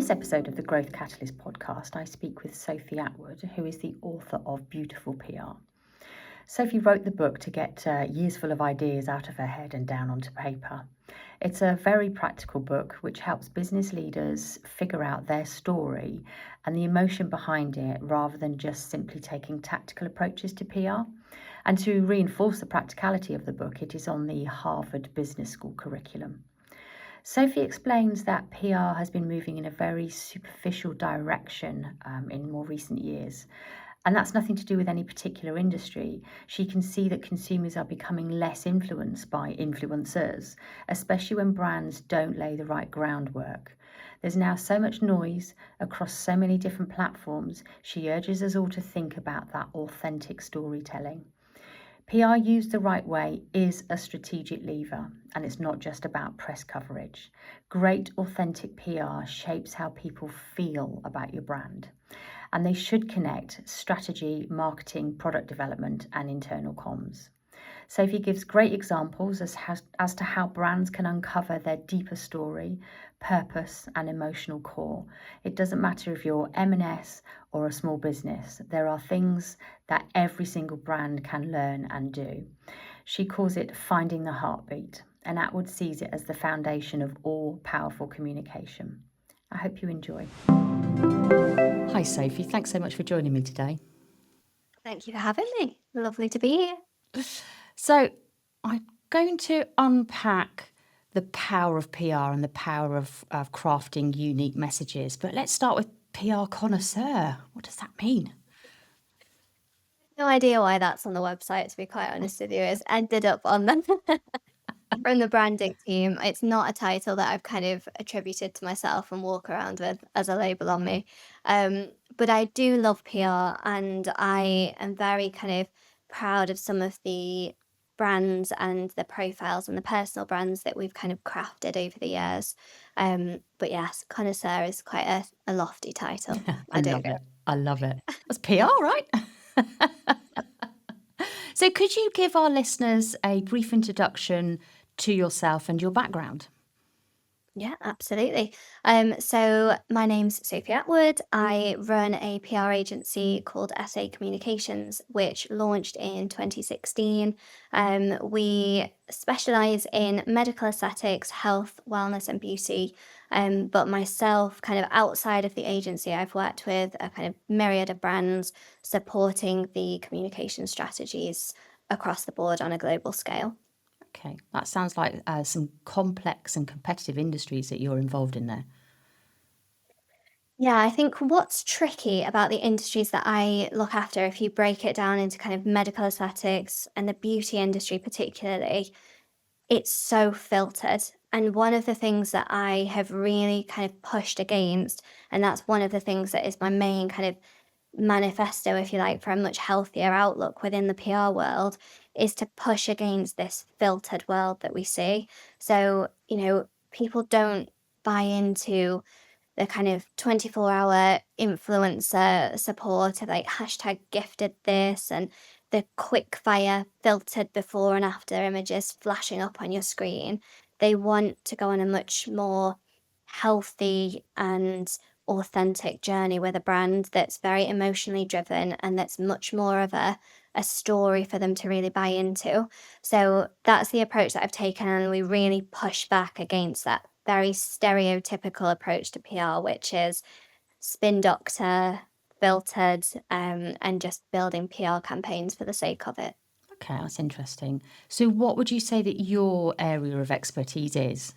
this episode of the Growth Catalyst podcast, I speak with Sophie Attwood, who is the author of Beautiful PR. Sophie wrote the book to get years full of ideas out of her head and down onto paper. It's a very practical book which helps business leaders figure out their story and the emotion behind it rather than just simply taking tactical approaches to PR. And to reinforce the practicality of the book, it is on the Harvard Business School curriculum. Sophie explains that PR has been moving in a very superficial direction in more recent years. And that's nothing to do with any particular industry. She can see that consumers are becoming less influenced by influencers, especially when brands don't lay the right groundwork. There's now so much noise across so many different platforms. She urges us all to think about that authentic storytelling. PR used the right way is a strategic lever, and it's not just about press coverage. Great authentic PR shapes how people feel about your brand, and they should connect strategy, marketing, product development, and internal comms. Sophie gives great examples as to how brands can uncover their deeper story, purpose, and emotional core. It doesn't matter if you're M&S or a small business. There are things that every single brand can learn and do. She calls it finding the heartbeat, and Attwood sees it as the foundation of all powerful communication. I hope you enjoy. Hi, Sophie. Thanks so much for joining me today. Thank you for having me. Lovely to be here. So I'm going to unpack the power of PR and the power of crafting unique messages. But let's start with PR connoisseur. What does that mean? No idea why that's on the website, to be quite honest with you. It's ended up on them from the branding team. It's not a title that I've kind of attributed to myself and walk around with as a label on me. But I do love PR, and I am very kind of proud of some of the brands and the profiles and the personal brands that we've kind of crafted over the years. But yes, connoisseur is quite a lofty title. I love it. I love it. That's PR, right? So could you give our listeners a brief introduction to yourself and your background? Yeah, absolutely. So my name's Sophie Attwood. I run a PR agency called SA Communications, which launched in 2016. We specialize in medical aesthetics, health, wellness, and beauty. But myself, kind of outside of the agency, I've worked with a kind of myriad of brands supporting the communication strategies across the board on a global scale. Okay, that sounds like some complex and competitive industries that you're involved in there. Yeah, I think what's tricky about the industries that I look after, if you break it down into kind of medical aesthetics and the beauty industry particularly, it's so filtered. And one of the things that I have really kind of pushed against, and that's one of the things that is my main kind of manifesto, if you like, for a much healthier outlook within the PR world, is to push against this filtered world that we see. So, people don't buy into the kind of 24-hour influencer support of like hashtag gifted this and the quick fire filtered before and after images flashing up on your screen. They want to go on a much more healthy and authentic journey with a brand that's very emotionally driven and that's much more of a story for them to really buy into. So that's the approach that I've taken, and we really push back against that very stereotypical approach to PR, which is spin doctor, filtered, and just building PR campaigns for the sake of it. Okay, that's interesting. So what would you say that your area of expertise is?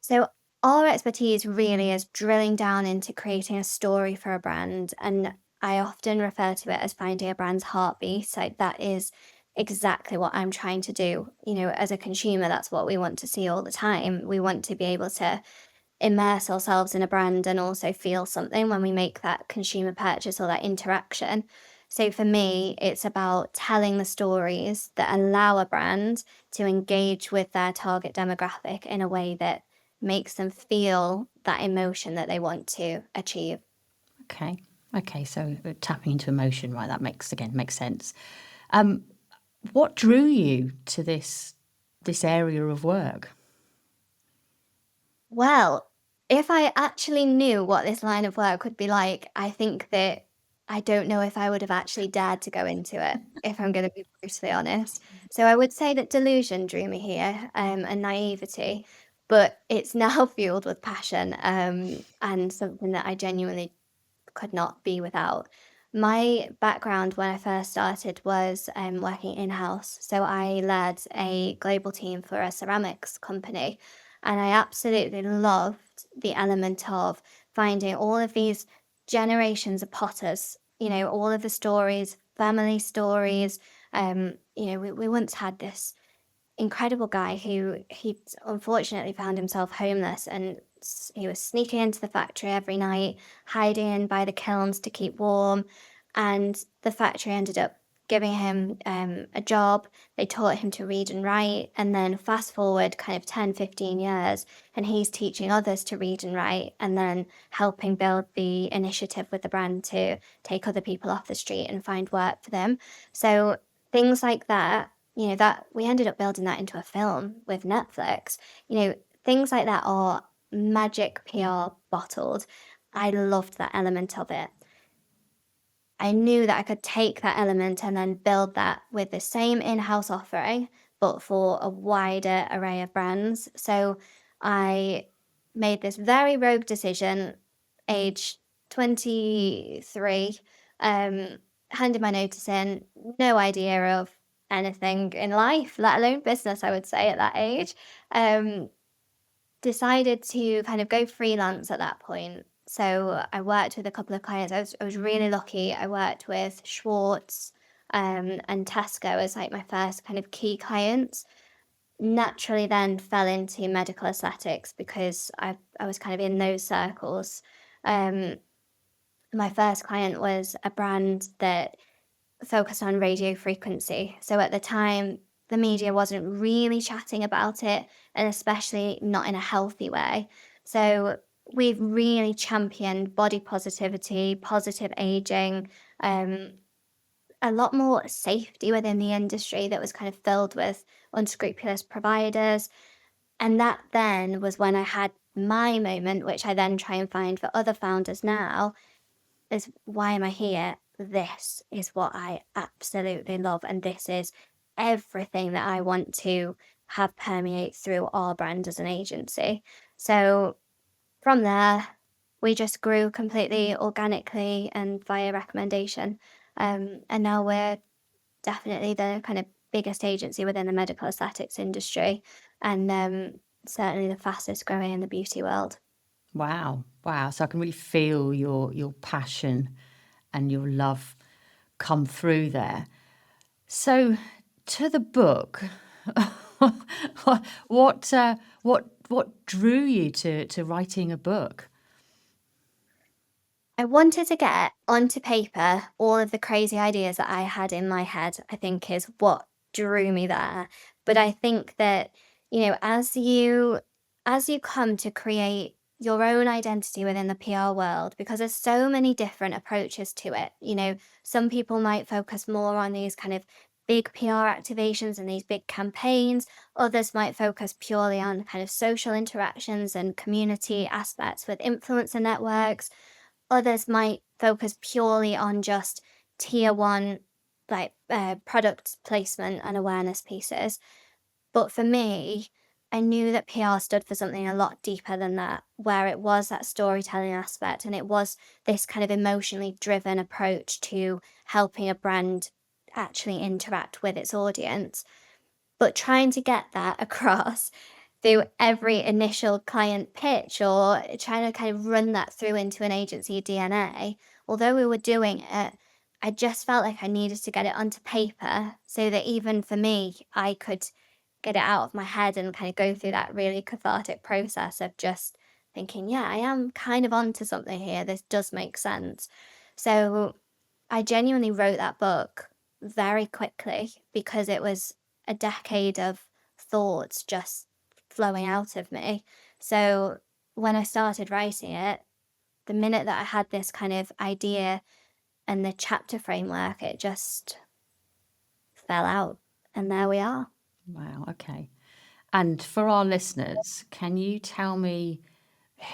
So our expertise really is drilling down into creating a story for a brand, and I often refer to it as finding a brand's heartbeat. So that is exactly what I'm trying to do. As a consumer, that's what we want to see all the time. We want to be able to immerse ourselves in a brand and also feel something when we make that consumer purchase or that interaction. So for me, it's about telling the stories that allow a brand to engage with their target demographic in a way that makes them feel that emotion that they want to achieve. Okay, so tapping into emotion, right? That makes sense. What drew you to this area of work? Well, If I actually knew what this line of work would be like, I think that I don't know if I would have actually dared to go into it, if I'm gonna be brutally honest. So I would say that delusion drew me here, and naivety, but it's now fueled with passion, and something that I genuinely could not be without. My background when I first started was working in house. So I led a global team for a ceramics company. And I absolutely loved the element of finding all of these generations of potters, all of the stories, family stories. We once had this incredible guy who he unfortunately found himself homeless and he was sneaking into the factory every night, hiding in by the kilns to keep warm. And the factory ended up giving him a job. They taught him to read and write. And then fast forward kind of 10, 15 years, and he's teaching others to read and write and then helping build the initiative with the brand to take other people off the street and find work for them. So things like that, that we ended up building that into a film with Netflix. Things like that are magic PR bottled. I loved that element of it. I knew that I could take that element and then build that with the same in-house offering, but for a wider array of brands. So I made this very rogue decision, age 23, um, handed my notice in, no idea of anything in life, let alone business, I would say at that age. Um, Decided to kind of go freelance at that point. So I worked with a couple of clients. I was really lucky. I worked with Schwartz, and Tesco as like my first kind of key clients. Naturally then fell into medical aesthetics because I was kind of in those circles. Um, my first client was a brand that focused on radio frequency. So at the time, the media wasn't really chatting about it, and especially not in a healthy way. So we've really championed body positivity, positive aging, um, a lot more safety within the industry that was kind of filled with unscrupulous providers. And that then was when I had my moment, which I then try and find for other founders now, is why am I here? This is what I absolutely love, and this is everything that I want to have permeate through our brand as an agency. So from there, we just grew completely organically and via recommendation. And now we're definitely the kind of biggest agency within the medical aesthetics industry, and certainly the fastest growing in the beauty world. Wow, wow. So I can really feel your passion and your love come through there. So to the book, what drew you to writing a book? I wanted to get onto paper all of the crazy ideas that I had in my head, I think is what drew me there. But I think that, as you come to create your own identity within the PR world, because there's so many different approaches to it. Some people might focus more on these kind of big PR activations and these big campaigns. Others might focus purely on kind of social interactions and community aspects with influencer networks. Others might focus purely on just tier one, like product placement and awareness pieces. But for me, I knew that PR stood for something a lot deeper than that, where it was that storytelling aspect and it was this kind of emotionally driven approach to helping a brand actually interact with its audience. But trying to get that across through every initial client pitch or trying to kind of run that through into an agency DNA, although we were doing it, I just felt like I needed to get it onto paper so that even for me, I could get it out of my head and kind of go through that really cathartic process of just thinking, yeah, I am kind of onto something here. This does make sense. So I genuinely wrote that book very quickly because it was a decade of thoughts just flowing out of me. So when I started writing it, the minute that I had this kind of idea and the chapter framework, it just fell out. And there we are. Wow, okay. And for our listeners, can you tell me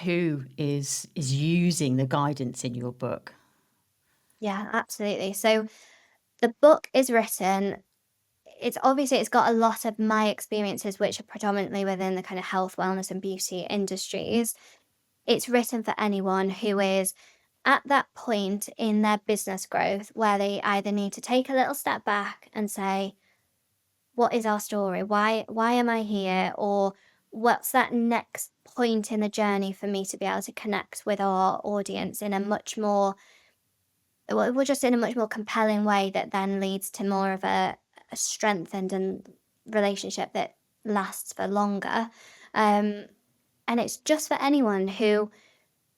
who is using the guidance in your book? Yeah, absolutely. So the book is written, it's got a lot of my experiences, which are predominantly within the kind of health, wellness, and beauty industries. It's written for anyone who is at that point in their business growth where they either need to take a little step back and say, what is our story? Why am I here? Or what's that next point in the journey for me to be able to connect with our audience in a much more, well, just in a much more compelling way that then leads to more of a strengthened and relationship that lasts for longer. Um, and it's just for anyone who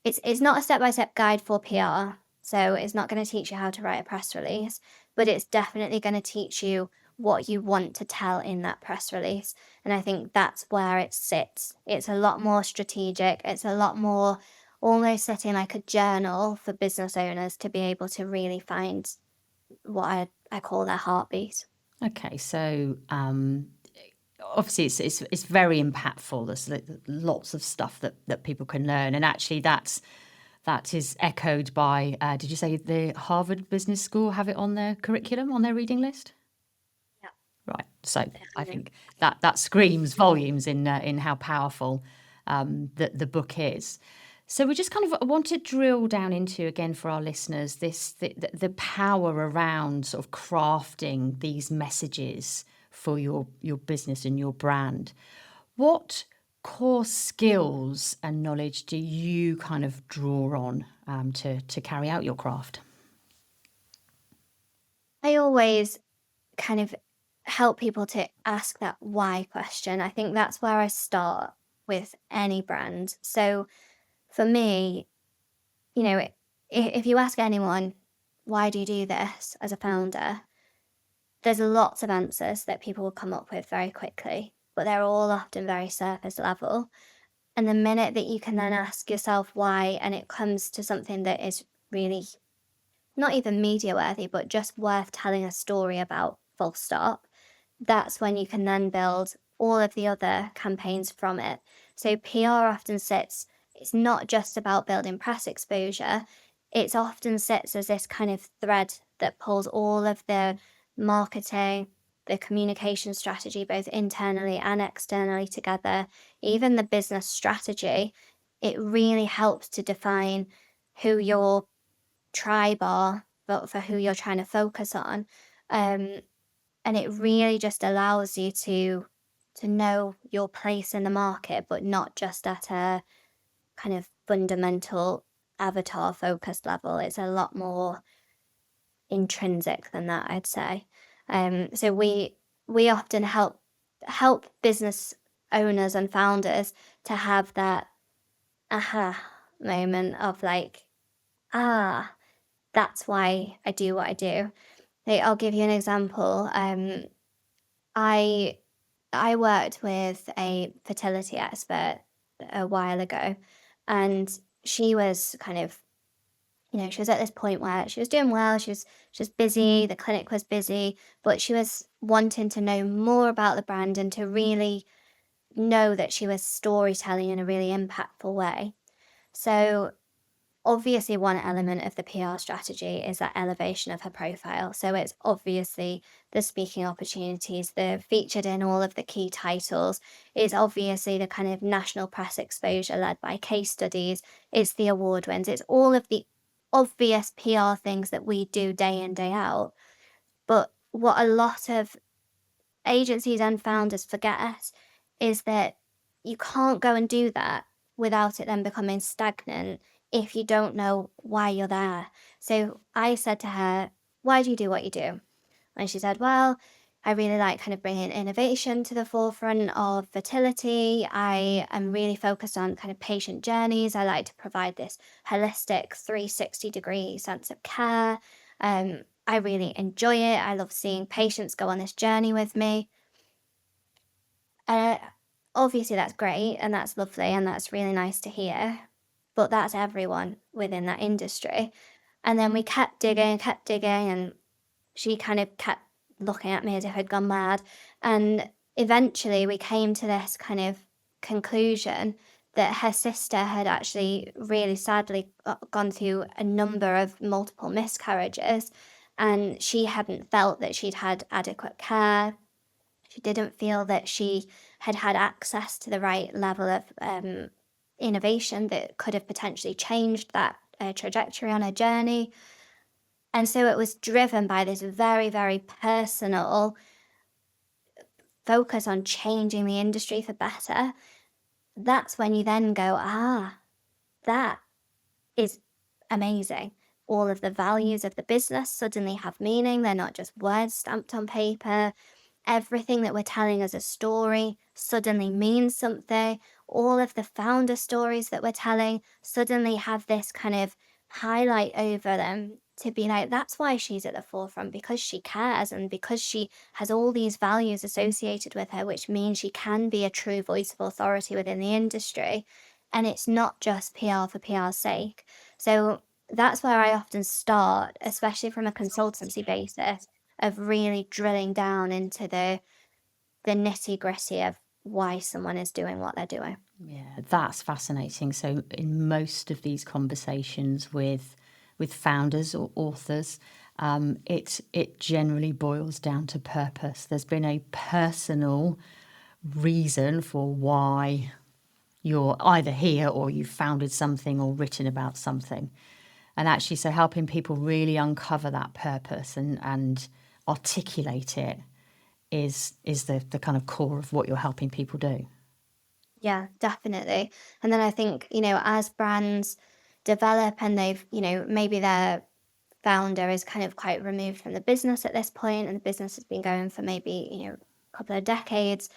it's not a step-by-step guide for PR, so it's not gonna teach you how to write a press release, but it's definitely gonna teach you what you want to tell in that press release, and I think that's where it sits. It's a lot more strategic, it's a lot more almost setting like a journal for business owners to be able to really find what I call their heartbeat. Okay, so obviously it's very impactful. There's lots of stuff that people can learn, and actually that is echoed by. Did you say the Harvard Business School have it on their curriculum, on their reading list? Yeah. Right. So I Um, think that screams volumes in how powerful the book is. So we just kind of want to drill down into, again, for our listeners, the power around sort of crafting these messages for your business and your brand. What core skills and knowledge do you kind of draw on to carry out your craft? I always kind of help people to ask that why question. I think that's where I start with any brand. So for me, you know, if you ask anyone, why do you do this as a founder? There's lots of answers that people will come up with very quickly, but they're all often very surface level. And the minute that you can then ask yourself why, and it comes to something that is really not even media worthy, but just worth telling a story about, full stop, that's when you can then build all of the other campaigns from it. So PR often sits, it's not just about building press exposure, it's often sits as this kind of thread that pulls all of the marketing, the communication strategy, both internally and externally together, even the business strategy. It really helps to define who your tribe are, but for who you're trying to focus on. Um, and it really just allows you to know your place in the market, but not just at a kind of fundamental avatar focused level. It's a lot more intrinsic than that, I'd say. So we often help business owners and founders to have that aha moment of like, ah, that's why I do what I do. Like, I'll give you an example. I I worked with a fertility expert a while ago, and she was kind of, she was at this point where she was doing well, she was busy, the clinic was busy, but she was wanting to know more about the brand and to really know that she was storytelling in a really impactful way. So obviously, one element of the PR strategy is that elevation of her profile. So it's obviously the speaking opportunities, the featured in all of the key titles. It's obviously the kind of national press exposure led by case studies. It's the award wins. It's all of the obvious PR things that we do day in, day out. But what a lot of agencies and founders forget is that you can't go and do that without it then becoming stagnant if you don't know why you're there. So I said to her, why do you do what you do? And she said, well, I really like kind of bringing innovation to the forefront of fertility. I am really focused on kind of patient journeys. I like to provide this holistic 360-degree sense of care. I really enjoy it. I love seeing patients go on this journey with me. Uh, Obviously, that's great and that's lovely and that's really nice to hear. But that's everyone within that industry. And then we kept digging, and she kind of kept looking at me as if I'd gone mad. And eventually we came to this kind of conclusion that her sister had actually really sadly gone through a number of multiple miscarriages, and she hadn't felt that she'd had adequate care. She didn't feel that she had had access to the right level of innovation that could have potentially changed that trajectory on her journey. And so it was driven by this very, very personal focus on changing the industry for better. That's when you then go, that is amazing. All of the values of the business suddenly have meaning. They're not just words stamped on paper. Everything that we're telling as a story suddenly means something. All of the founder stories that we're telling suddenly have this kind of highlight over them to be like, that's why she's at the forefront, because she cares and because she has all these values associated with her, which means she can be a true voice of authority within the industry. And it's not just PR for PR's sake. So that's where I often start, especially from a consultancy basis, of really drilling down into the nitty-gritty of why someone is doing what they're doing. Yeah, that's fascinating. So in most of these conversations with founders or authors, it generally boils down to purpose. There's been a personal reason for why you're either here or you've founded something or written about something. And actually, so helping people really uncover that purpose and articulate it is the kind of core of what you're helping people do. Yeah, definitely. And then I think, as brands develop and they've, maybe their founder is kind of quite removed from the business at this point and the business has been going for maybe, a couple of decades.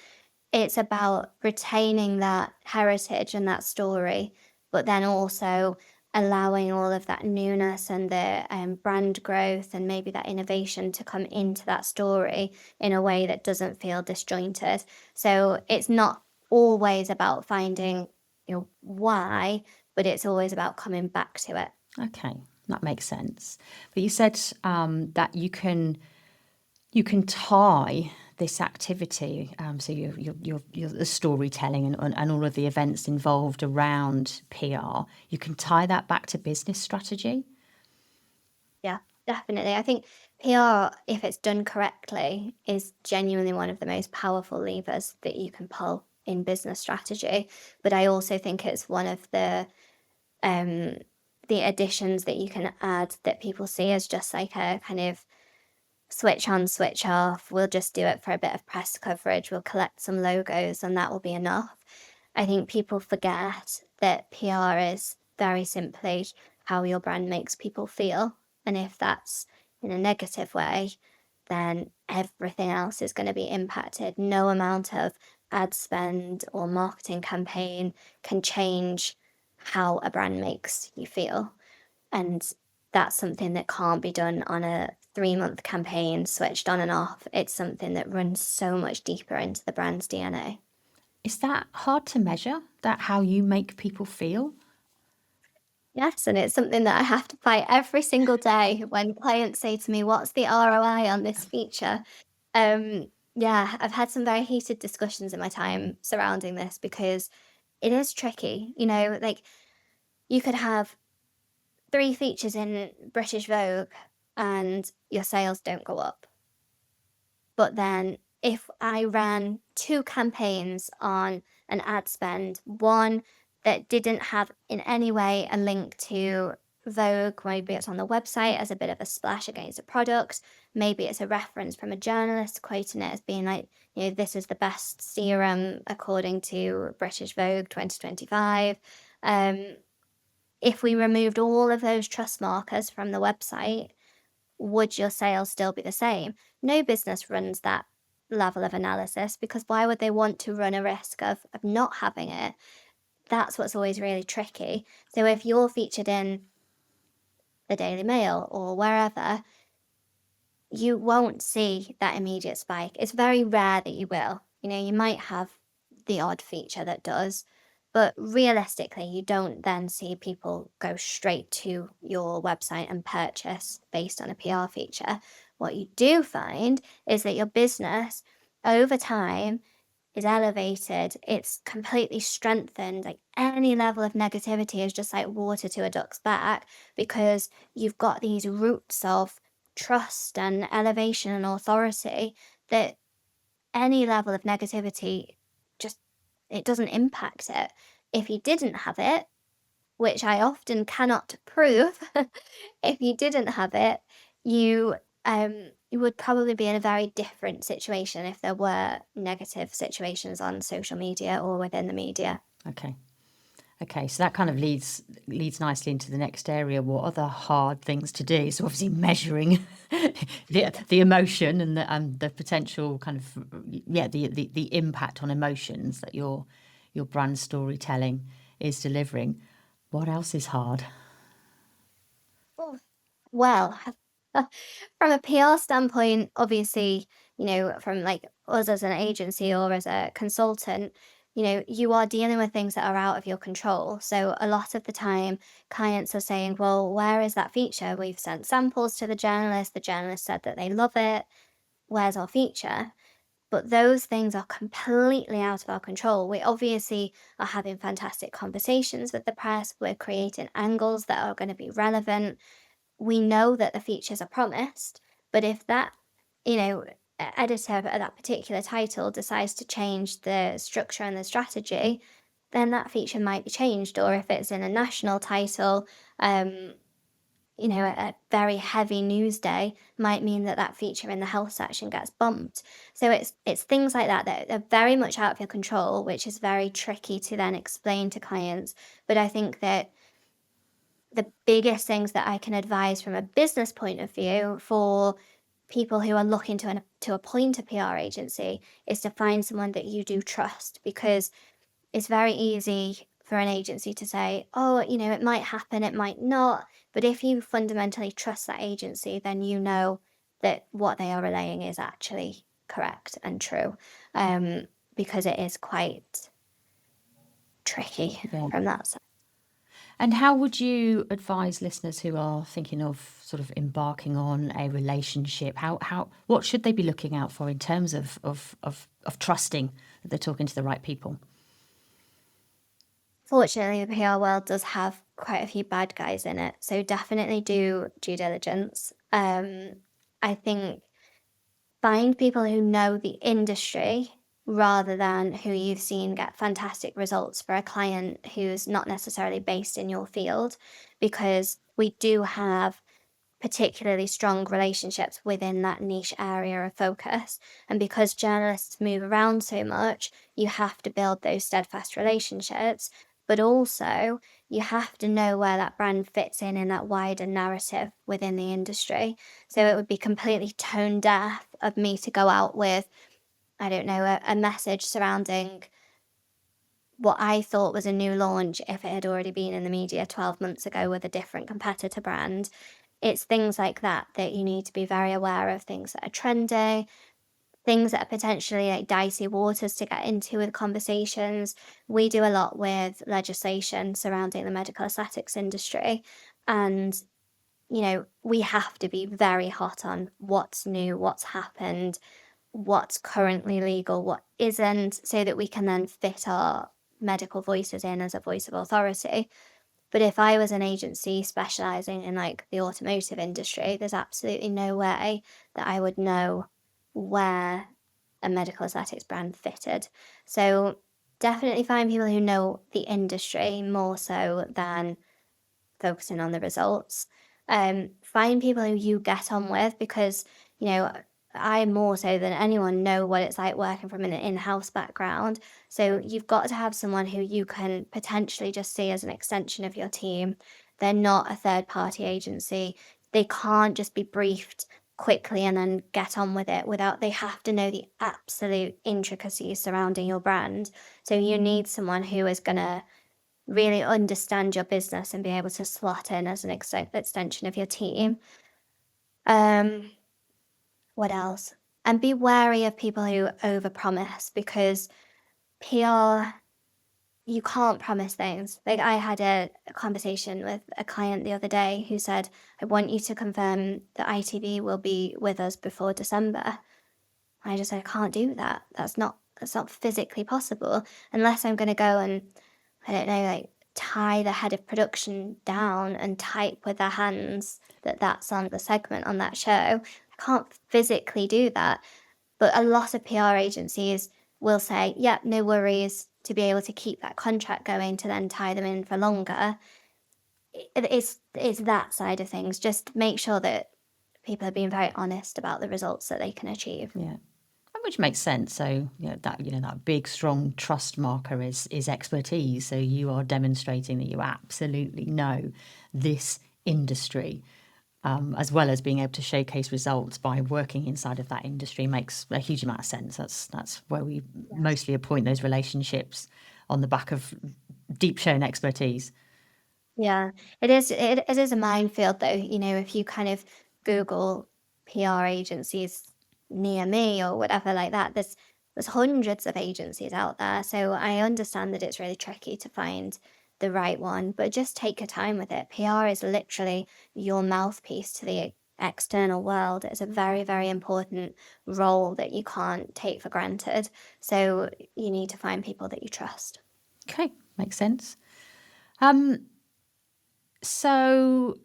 It's about retaining that heritage and that story, but then also allowing all of that newness and the brand growth and maybe that innovation to come into that story in a way that doesn't feel disjointed. So it's not always about finding, why, but it's always about coming back to it. Okay, that makes sense. But you said that you can tie this activity, so your the storytelling and all of the events involved around PR, you can tie that back to business strategy. Yeah, definitely. I think PR, if it's done correctly, is genuinely one of the most powerful levers that you can pull in business strategy. But I also think it's one of um the additions that you can add that people see as just like a kind of switch on, switch off. We'll just do it for a bit of press coverage. We'll collect some logos and that will be enough. I think people forget that PR is very simply how your brand makes people feel. And if that's in a negative way, then everything else is going to be impacted. No amount of ad spend or marketing campaign can change how a brand makes you feel. And that's something that can't be done on a 3-month campaign switched on and off. It's something that runs so much deeper into the brand's DNA. Is that hard to measure, that how you make people feel? Yes, and it's something that I have to fight every single day when clients say to me, "What's the ROI on this feature?" Yeah, I've had some very heated discussions in my time surrounding this because it is tricky. Like you could have 3 features in British Vogue and your sales don't go up. But then if I ran 2 campaigns on an ad spend, one that didn't have in any way a link to Vogue, maybe it's on the website as a bit of a splash against a product, maybe it's a reference from a journalist quoting it as being like, this is the best serum according to British Vogue 2025. If we removed all of those trust markers from the website, would your sales still be the same? No business runs that level of analysis because why would they want to run a risk of not having it? That's what's always really tricky. So if you're featured in the Daily Mail or wherever, you won't see that immediate spike. It's very rare that you will. You might have the odd feature that does, but realistically, you don't then see people go straight to your website and purchase based on a PR feature. What you do find is that your business over time is elevated, it's completely strengthened. Like any level of negativity is just like water to a duck's back because you've got these roots of trust and elevation and authority that any level of negativity just it doesn't impact it. If you didn't have it, which I often cannot prove, if you didn't have it, you you would probably be in a very different situation if there were negative situations on social media or within the media. Okay. Okay, so that kind of leads nicely into the next area. What are the hard things to do? So obviously measuring the emotion and the potential kind of the impact on emotions that your brand storytelling is delivering. What else is hard? Oh, well, from a PR standpoint, obviously, from like us as an agency or as a consultant, you are dealing with things that are out of your control. So a lot of the time, clients are saying, well, where is that feature? We've sent samples to the journalist. The journalist said that they love it. Where's our feature? But those things are completely out of our control. We obviously are having fantastic conversations with the press. We're creating angles that are going to be relevant. We know that the features are promised, but if that, you know, editor at that particular title decides to change the structure and the strategy, then that feature might be changed. Or if it's in a national title, um, a very heavy news day might mean that that feature in the health section gets bumped. So it's things like that that are very much out of your control, which is very tricky to then explain to clients. But I think that the biggest things that I can advise from a business point of view for people who are looking to appoint a PR agency is to find someone that you do trust, because it's very easy for an agency to say, oh, it might happen, it might not. But if you fundamentally trust that agency, then you know that what they are relaying is actually correct and true, because it is quite tricky Yeah. from that side. And how would you advise listeners who are thinking of sort of embarking on a relationship? What should they be looking out for in terms of trusting that they're talking to the right people? Fortunately, the PR world does have quite a few bad guys in it, so definitely do due diligence. I think find people who know the industry rather than who you've seen get fantastic results for a client who's not necessarily based in your field, because we do have particularly strong relationships within that niche area of focus. And because journalists move around so much, you have to build those steadfast relationships. But also, you have to know where that brand fits in that wider narrative within the industry. So it would be completely tone deaf of me to go out with, I don't know, a message surrounding what I thought was a new launch if it had already been in the media 12 months ago with a different competitor brand. It's things like that that you need to be very aware of, things that are trendy, things that are potentially like dicey waters to get into with conversations. We do a lot with legislation surrounding the medical aesthetics industry. And, we have to be very hot on what's new, what's happened, what's currently legal, what isn't, so that we can then fit our medical voices in as a voice of authority. But if I was an agency specializing in like the automotive industry, there's absolutely no way that I would know where a medical aesthetics brand fitted. So definitely find people who know the industry more so than focusing on the results. Find people who you get on with, because, I more so than anyone know what it's like working from an in-house background. So you've got to have someone who you can potentially just see as an extension of your team. They're not a third party agency. They can't just be briefed quickly and then get on with it they have to know the absolute intricacies surrounding your brand. So you need someone who is going to really understand your business and be able to slot in as an extension of your team. Um, what else? And be wary of people who overpromise, because PR, you can't promise things. Like I had a conversation with a client the other day who said, I want you to confirm that ITV will be with us before December. I just said, I can't do that. That's not physically possible unless I'm going to go and, I don't know, like tie the head of production down and type with their hands that that's on the segment on that show. I can't physically do that. But a lot of PR agencies will say, yeah, no worries, to be able to keep that contract going to then tie them in for longer. It's that side of things. Just make sure that people are being very honest about the results that they can achieve. Yeah. Which makes sense. So that big strong trust marker is expertise. So you are demonstrating that you absolutely know this industry, as well as being able to showcase results by working inside of that industry makes a huge amount of sense. That's where we mostly appoint those relationships, on the back of deep shown expertise. Yeah, it is a minefield though, if you kind of Google PR agencies near me or whatever like that, there's hundreds of agencies out there. So I understand that it's really tricky to find the right one, but just take your time with it. PR is literally your mouthpiece to the external world. It's a very, very important role that you can't take for granted. So you need to find people that you trust. Okay, makes sense. So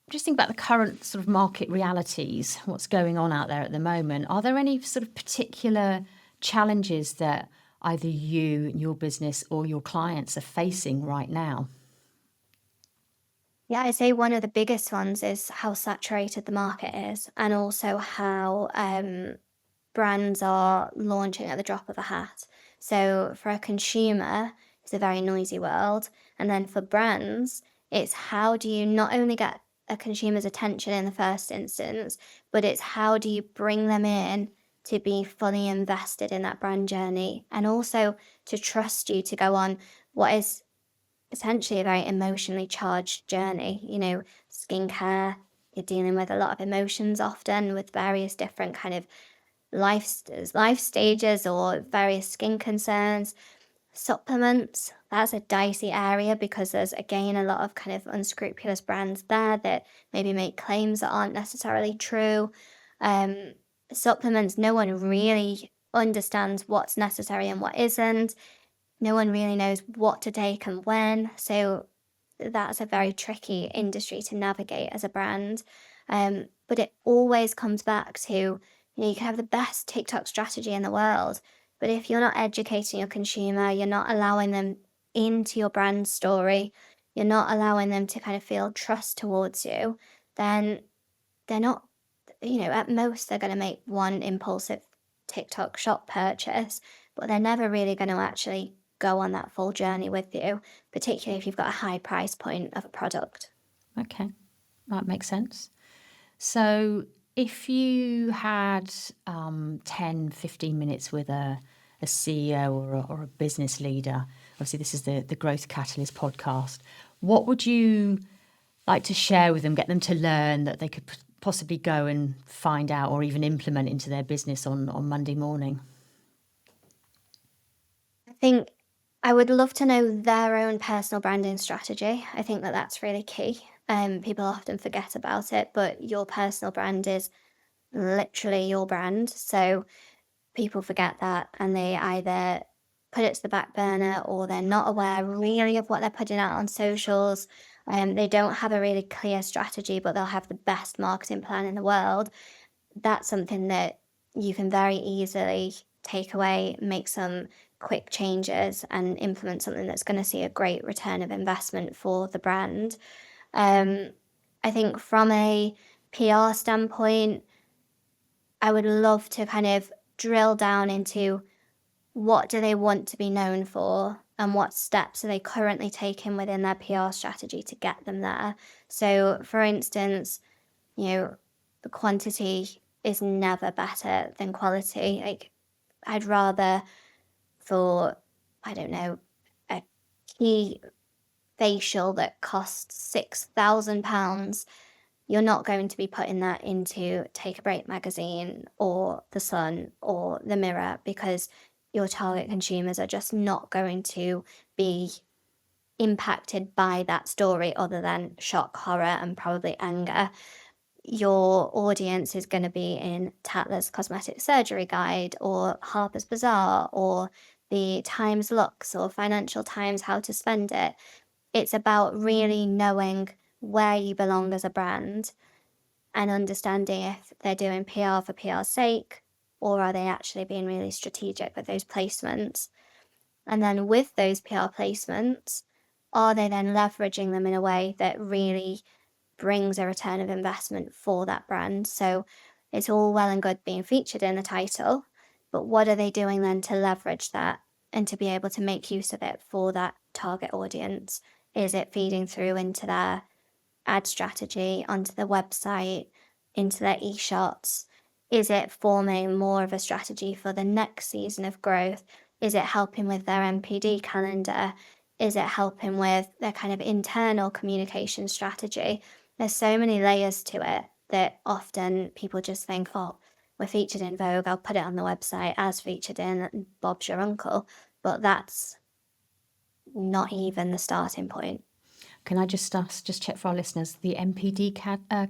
just think about the current sort of market realities, what's going on out there at the moment. Are there any sort of particular challenges that either you, your business, or your clients are facing right now? Yeah, I'd say one of the biggest ones is how saturated the market is, and also how brands are launching at the drop of a hat. So for a consumer, it's a very noisy world. And then for brands, it's how do you not only get a consumer's attention in the first instance, but it's how do you bring them in to be fully invested in that brand journey and also to trust you to go on what is essentially a very emotionally charged journey. Skincare, you're dealing with a lot of emotions often with various different kind of life stages or various skin concerns. Supplements, that's a dicey area because there's again a lot of kind of unscrupulous brands there that maybe make claims that aren't necessarily true. Um, Supplements, no one really understands what's necessary and what isn't. No one really knows what to take and when. So that's a very tricky industry to navigate as a brand. But it always comes back to, you can have the best TikTok strategy in the world, but if you're not educating your consumer, you're not allowing them into your brand story, you're not allowing them to kind of feel trust towards you, then they're not, at most they're going to make one impulsive TikTok shop purchase, but they're never really going to actually go on that full journey with you, particularly if you've got a high price point of a product. Okay, that makes sense. So if you had 10, 15 minutes with a CEO or a business leader, obviously this is the Growth Catalyst podcast, what would you like to share with them, get them to learn that they could possibly go and find out or even implement into their business on Monday morning? I think I would love to know their own personal branding strategy. I think that that's really key. People often forget about it, but your personal brand is literally your brand. So people forget that and they either put it to the back burner or they're not aware really of what they're putting out on socials. They don't have a really clear strategy, but they'll have the best marketing plan in the world. That's something that you can very easily take away, make some quick changes, and implement something that's going to see a great return of investment for the brand. Um, I think from a PR standpoint, I would love to kind of drill down into what do they want to be known for and what steps are they currently taking within their PR strategy to get them there. So, for instance, the quantity is never better than quality. Like, I'd rather for, I don't know, a key facial that costs £6,000, you're not going to be putting that into Take a Break magazine or The Sun or The Mirror because your target consumers are just not going to be impacted by that story other than shock, horror, and probably anger. your audience is going to be in Tatler's Cosmetic Surgery Guide or Harper's Bazaar or the Times Looks or Financial Times How to Spend It. It's about really knowing where you belong as a brand and understanding if they're doing PR for PR's sake, or are they actually being really strategic with those placements? And then with those PR placements, are they then leveraging them in a way that really brings a return of investment for that brand? So it's all well and good being featured in the title, but what are they doing then to leverage that and to be able to make use of it for that target audience? Is it feeding through into their ad strategy, onto the website, into their e-shots? Is it forming more of a strategy for the next season of growth? Is it helping with their MPD calendar? Is it helping with their kind of internal communication strategy? There's so many layers to it that often people just think, oh, we're featured in Vogue, I'll put it on the website as featured in Bob's Your Uncle. But that's not even the starting point. Can I just check for our listeners, the MPD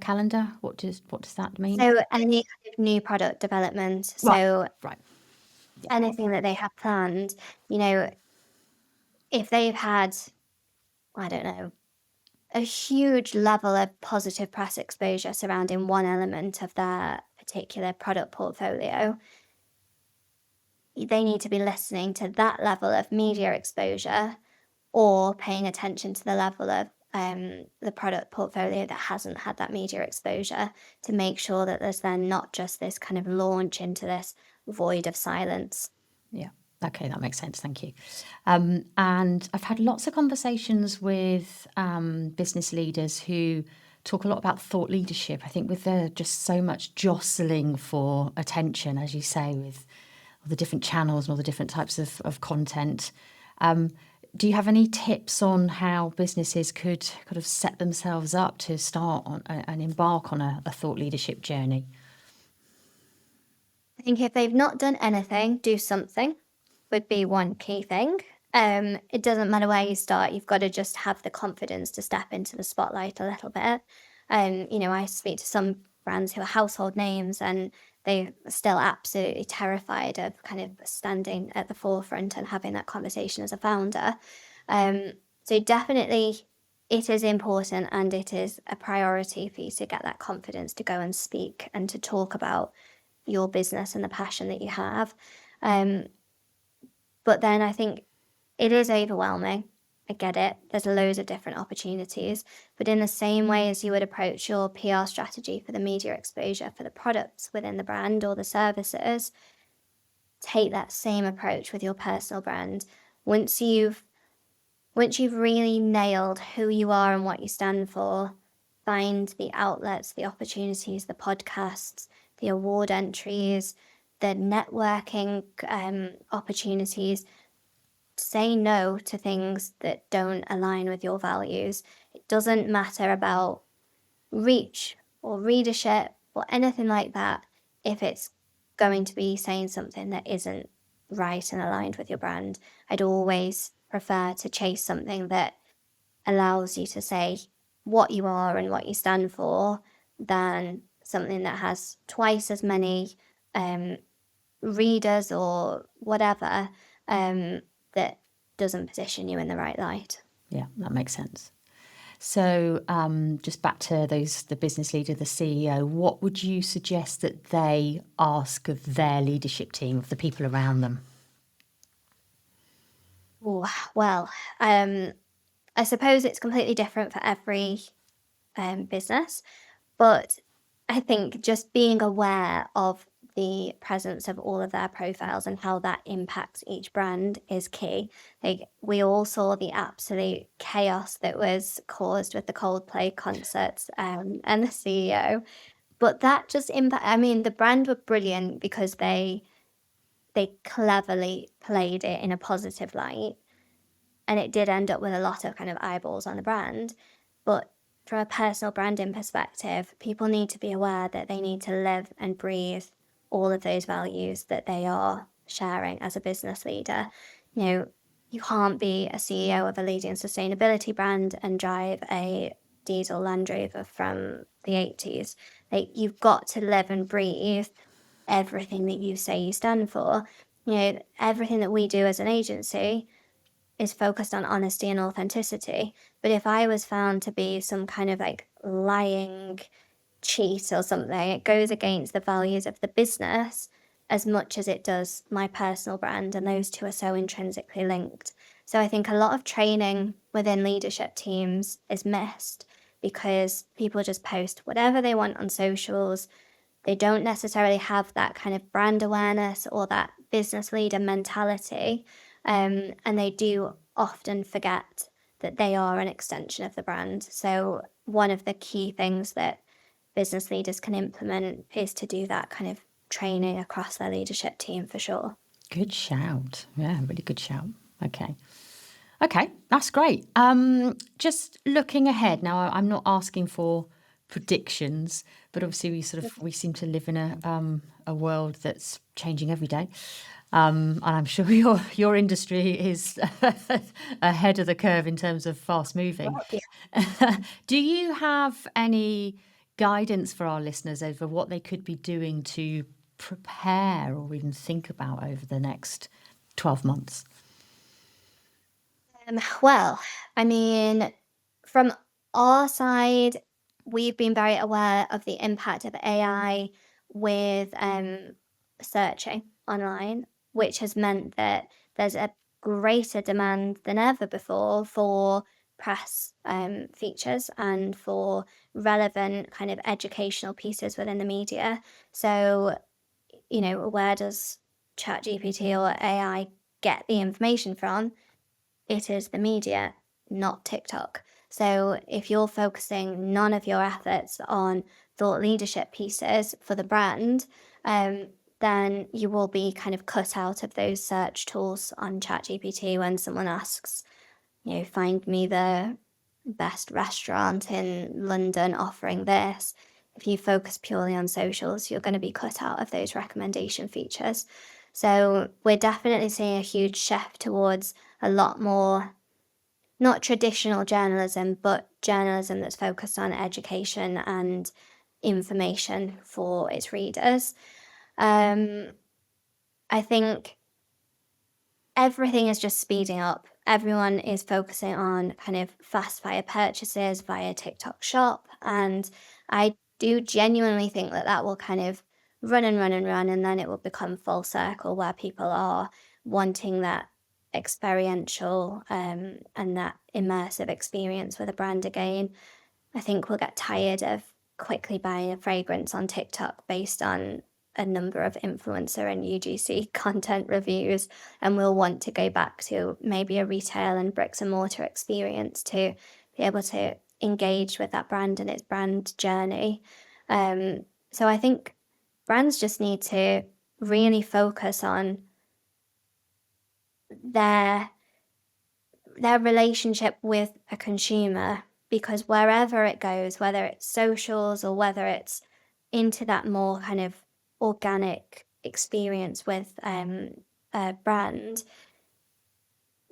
calendar? What does that mean? So any kind of new product development, Right. so Right. anything that they have planned, you know, if they've had, I don't know, a huge level of positive press exposure surrounding one element of their particular product portfolio, they need to be listening to that level of media exposure or paying attention to the level of the product portfolio that hasn't had that media exposure to make sure that there's then not just this kind of launch into this void of silence. Yeah. Okay, that makes sense. Thank you. And I've had lots of conversations with business leaders who talk a lot about thought leadership. I think with just so much jostling for attention, as you say, with all the different channels and all the different types of content. Do you have any tips on how businesses could kind of set themselves up to start on and embark on a thought leadership journey? I think if they've not done anything, do something would be one key thing. It doesn't matter where you start, you've got to just have the confidence to step into the spotlight a little bit. I speak to some brands who are household names and they're still absolutely terrified of kind of standing at the forefront and having that conversation as a founder. So definitely it is important and it is a priority for you to get that confidence to go and speak and to talk about your business and the passion that you have. But then I think it is overwhelming. I get it. There's loads of different opportunities. But in the same way as you would approach your PR strategy for the media exposure for the products within the brand or the services, take that same approach with your personal brand. Once you've really nailed who you are and what you stand for, find the outlets, the opportunities, the podcasts, the award entries, the networking opportunities. Say no to things that don't align with your values. It doesn't matter about reach or readership or anything like that if it's going to be saying something that isn't right and aligned with your brand. I'd always prefer to chase something that allows you to say what you are and what you stand for than something that has twice as many readers or whatever that doesn't position you in the right light. Yeah, that makes sense. So just back to the business leader, the CEO, what would you suggest that they ask of their leadership team, of the people around them? Ooh, well, I suppose it's completely different for every business, but I think just being aware of the presence of all of their profiles and how that impacts each brand is key. Like we all saw the absolute chaos that was caused with the Coldplay concerts and the CEO, but that just impact. I mean, the brand were brilliant because they cleverly played it in a positive light, and it did end up with a lot of kind of eyeballs on the brand. But from a personal branding perspective, people need to be aware that they need to live and breathe all of those values that they are sharing as a business leader. You can't be a CEO of a leading sustainability brand and drive a diesel Land Rover from the 80s. Like, you've got to live and breathe everything that you say you stand for. Everything that we do as an agency is focused on honesty and authenticity. But if I was found to be some kind of like lying cheat or something, it goes against the values of the business as much as it does my personal brand. And those two are so intrinsically linked. So I think a lot of training within leadership teams is missed because people just post whatever they want on socials. They don't necessarily have that kind of brand awareness or that business leader mentality. And they do often forget that they are an extension of the brand. So, one of the key things that business leaders can implement is to do that kind of training across their leadership team for sure. Good shout. Yeah, really good shout. Okay. Okay, that's great. Just looking ahead now, I'm not asking for predictions, but obviously we seem to live in a world that's changing every day. And I'm sure your industry is ahead of the curve in terms of fast moving. Do you have any guidance for our listeners over what they could be doing to prepare or even think about over the next 12 months? Well, I mean, from our side, we've been very aware of the impact of AI with searching online, which has meant that there's a greater demand than ever before for press features and for relevant kind of educational pieces within the media. So, where does ChatGPT or AI get the information from? It is the media, not TikTok. So if you're focusing none of your efforts on thought leadership pieces for the brand, then you will be kind of cut out of those search tools on ChatGPT when someone asks, find me the best restaurant in London offering this. If you focus purely on socials, you're going to be cut out of those recommendation features. So we're definitely seeing a huge shift towards a lot more, not traditional journalism, but journalism that's focused on education and information for its readers. Um, I think everything is just speeding up. Everyone is focusing on kind of fast fire purchases via TikTok Shop. And I do genuinely think that that will kind of run and run and run. And then it will become full circle where people are wanting that experiential and that immersive experience with a brand again. I think we'll get tired of quickly buying a fragrance on TikTok based on a number of influencer and UGC content reviews, and we'll want to go back to maybe a retail and bricks and mortar experience to be able to engage with that brand and its brand journey. So I think brands just need to really focus on their relationship with a consumer, because wherever it goes, whether it's socials or whether it's into that more kind of organic experience with a brand,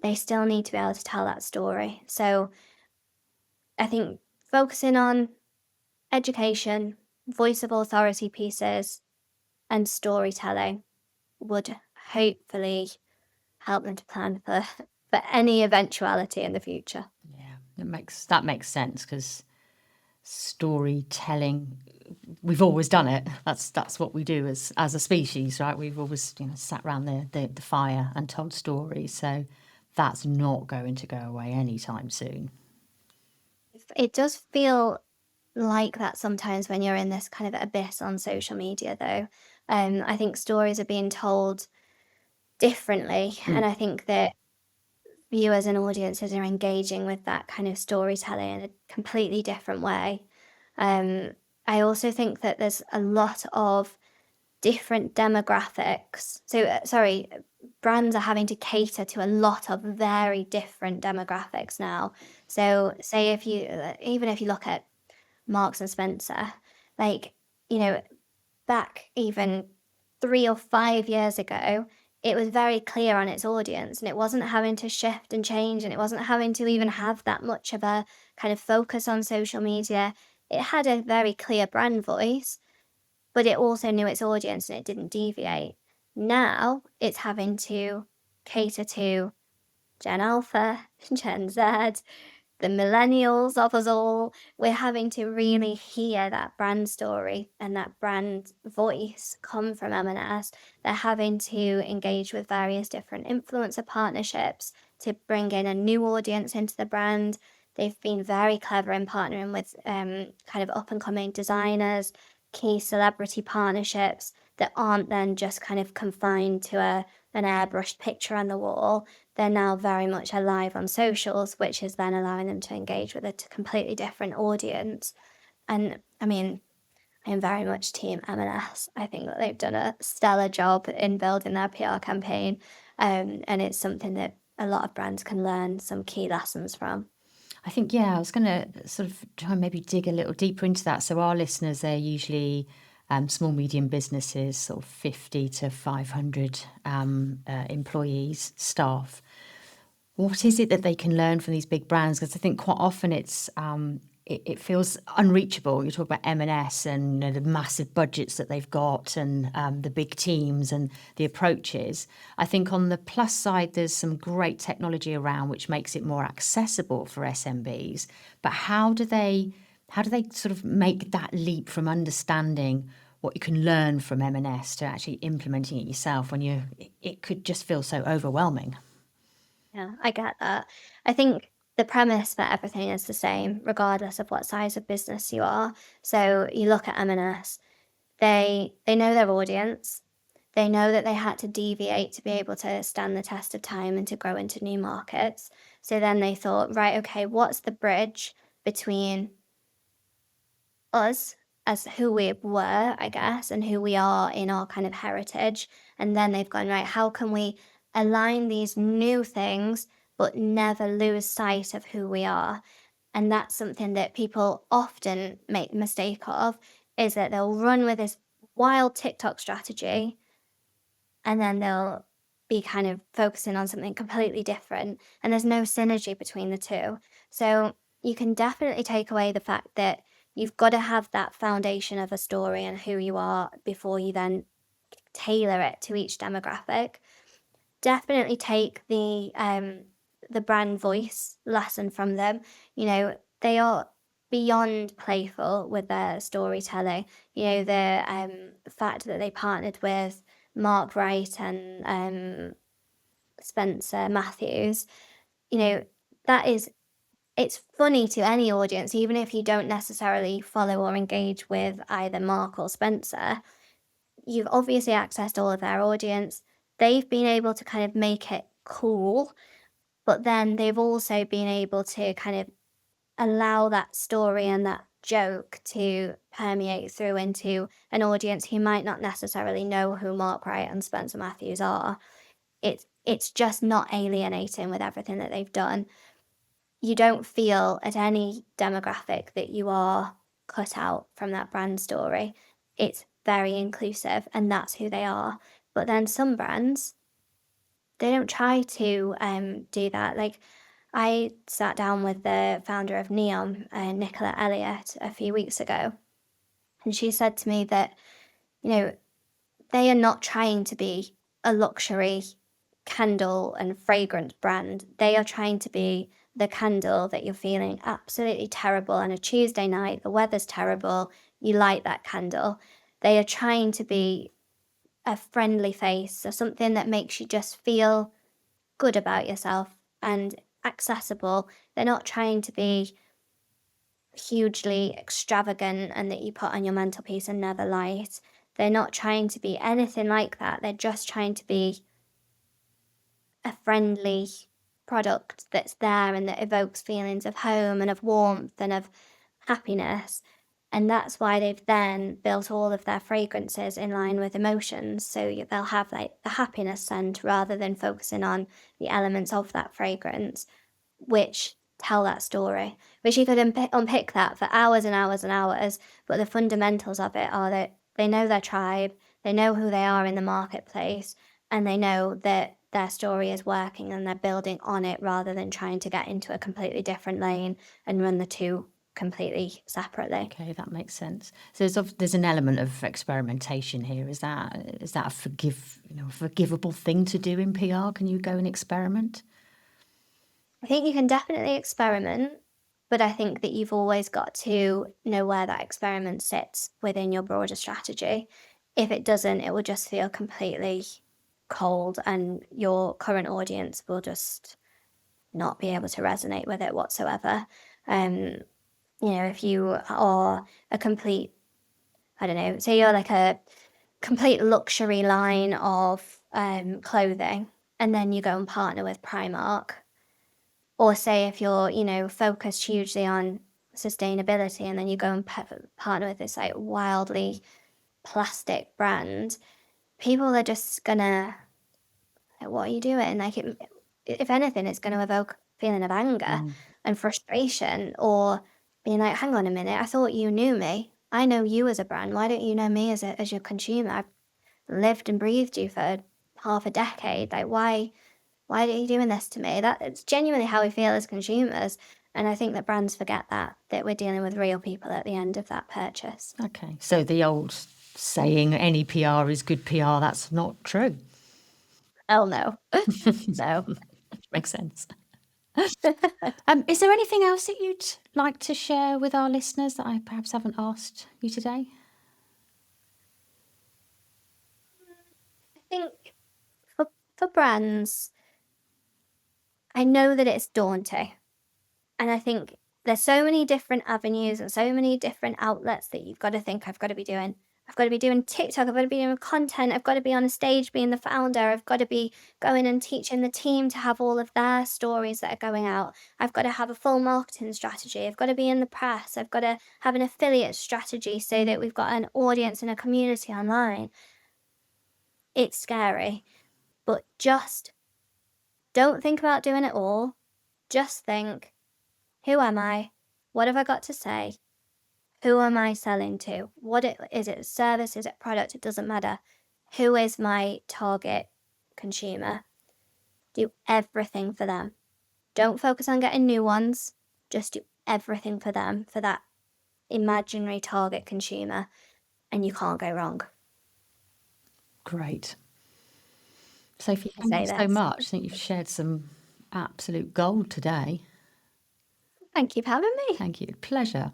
they still need to be able to tell that story. So I think focusing on education, voice of authority pieces, and storytelling would hopefully help them to plan for any eventuality in the future. Yeah, that makes sense because storytelling, we've always done it. That's what we do as a species, right? We've always sat around the fire and told stories. So that's not going to go away anytime soon. It does feel like that sometimes when you're in this kind of abyss on social media, though. I think stories are being told differently, and I think that viewers and audiences are engaging with that kind of storytelling in a completely different way. I also think that there's a lot of different demographics. So, sorry, brands are having to cater to a lot of very different demographics now. So, say if you, even if you look at Marks and Spencer, like, you know, back even 3 or 5 years ago, it was very clear on its audience, and it wasn't having to shift and change, and it wasn't having to even have that much of a kind of focus on social media. it had a very clear brand voice, but it also knew its audience and it didn't deviate. Now it's having to cater to Gen Alpha, Gen Z, the millennials of us all. We're having to really hear that brand story and that brand voice come from M&S. They're having to engage with various different influencer partnerships to bring in a new audience into the brand. They've been very clever in partnering with kind of up and coming designers, key celebrity partnerships that aren't then just kind of confined to an airbrushed picture on the wall. They're now very much alive on socials, which is then allowing them to engage with a completely different audience. And I mean, I am very much team M&S. I think that they've done a stellar job in building their PR campaign, and it's something that a lot of brands can learn some key lessons from. I think, yeah, I was going to sort of try and maybe dig a little deeper into that. So our listeners, they're usually small, medium businesses, sort of 50 to 500 employees, staff. What is it that they can learn from these big brands? Because I think quite often it feels unreachable. You talk about M&S and, you know, the massive budgets that they've got and the big teams and the approaches. I think on the plus side, there's some great technology around which makes it more accessible for SMBs. But how do they sort of make that leap from understanding what you can learn from M&S to actually implementing it yourself when it could just feel so overwhelming? Yeah, I get that. I think the premise for everything is the same, regardless of what size of business you are. So you look at M&S, they know their audience. They know that they had to deviate to be able to stand the test of time and to grow into new markets. So then they thought, right, okay, what's the bridge between us as who we were, I guess, and who we are in our kind of heritage. And then they've gone, right, how can we align these new things, but never lose sight of who we are? And that's something that people often make the mistake of, is that they'll run with this wild TikTok strategy and then they'll be kind of focusing on something completely different. And there's no synergy between the two. So you can definitely take away the fact that you've got to have that foundation of a story and who you are before you then tailor it to each demographic. Definitely take the brand voice lesson from them. You know, they are beyond playful with their storytelling. You know, the fact that they partnered with Mark Wright and Spencer Matthews, you know, that is, it's funny to any audience, even if you don't necessarily follow or engage with either Mark or Spencer. You've obviously accessed all of their audience. They've been able to kind of make it cool, but then they've also been able to kind of allow that story and that joke to permeate through into an audience who might not necessarily know who Mark Wright and Spencer Matthews are. It's just not alienating with everything that they've done. You don't feel at any demographic that you are cut out from that brand story. It's very inclusive, and that's who they are. But then some brands, they don't try to do that. Like, I sat down with the founder of Neon, Nicola Elliott, a few weeks ago, and she said to me that, you know, they are not trying to be a luxury candle and fragrance brand. They are trying to be the candle that you're feeling absolutely terrible on a Tuesday night, the weather's terrible, you light that candle. They are trying to be a friendly face or something that makes you just feel good about yourself and accessible. They're not trying to be hugely extravagant and that you put on your mantelpiece and never light. They're not trying to be anything like that. They're just trying to be a friendly product that's there and that evokes feelings of home and of warmth and of happiness. And that's why they've then built all of their fragrances in line with emotions. So they'll have like the happiness scent rather than focusing on the elements of that fragrance, which tell that story. Which you could unpick that for hours and hours and hours, but the fundamentals of it are that they know their tribe, they know who they are in the marketplace, and they know that their story is working and they're building on it rather than trying to get into a completely different lane and run the two completely separately. Okay, that makes sense. So there's an element of experimentation here. Is that a forgivable thing to do in PR? Can you go and experiment? I think you can definitely experiment, but I think that you've always got to know where that experiment sits within your broader strategy. If it doesn't, it will just feel completely cold, and your current audience will just not be able to resonate with it whatsoever. If you are a complete, I don't know, say you're like a complete luxury line of clothing, and then you go and partner with Primark, or say if you're, focused hugely on sustainability, and then you go and partner with this like wildly plastic brand, people are just gonna, like, what are you doing? Like, if anything, it's going to evoke a feeling of anger and frustration, or being like, hang on a minute, I thought you knew me. I know you as a brand. Why don't you know me as your consumer? I've lived and breathed you for half a decade. Like, why are you doing this to me? It's genuinely how we feel as consumers. And I think that brands forget that we're dealing with real people at the end of that purchase. Okay, so the old saying, any PR is good PR, that's not true. Oh, no. No. Makes sense. Is there anything else that you'd like to share with our listeners that I perhaps haven't asked you today? I think for brands, I know that it's daunting. And I think there's so many different avenues and so many different outlets that you've got to think, I've got to be doing. I've got to be doing TikTok. I've got to be doing content. I've got to be on a stage being the founder. I've got to be going and teaching the team to have all of their stories that are going out. I've got to have a full marketing strategy. I've got to be in the press. I've got to have an affiliate strategy so that we've got an audience and a community online. It's scary, but just don't think about doing it all. Just think, who am I? What have I got to say? Who am I selling to? Is it a service? Is it a product? It doesn't matter. Who is my target consumer? Do everything for them. Don't focus on getting new ones. Just do everything for them, for that imaginary target consumer, and you can't go wrong. Great. Sophie, thank you so much. I think you've shared some absolute gold today. Thank you for having me. Thank you. Pleasure.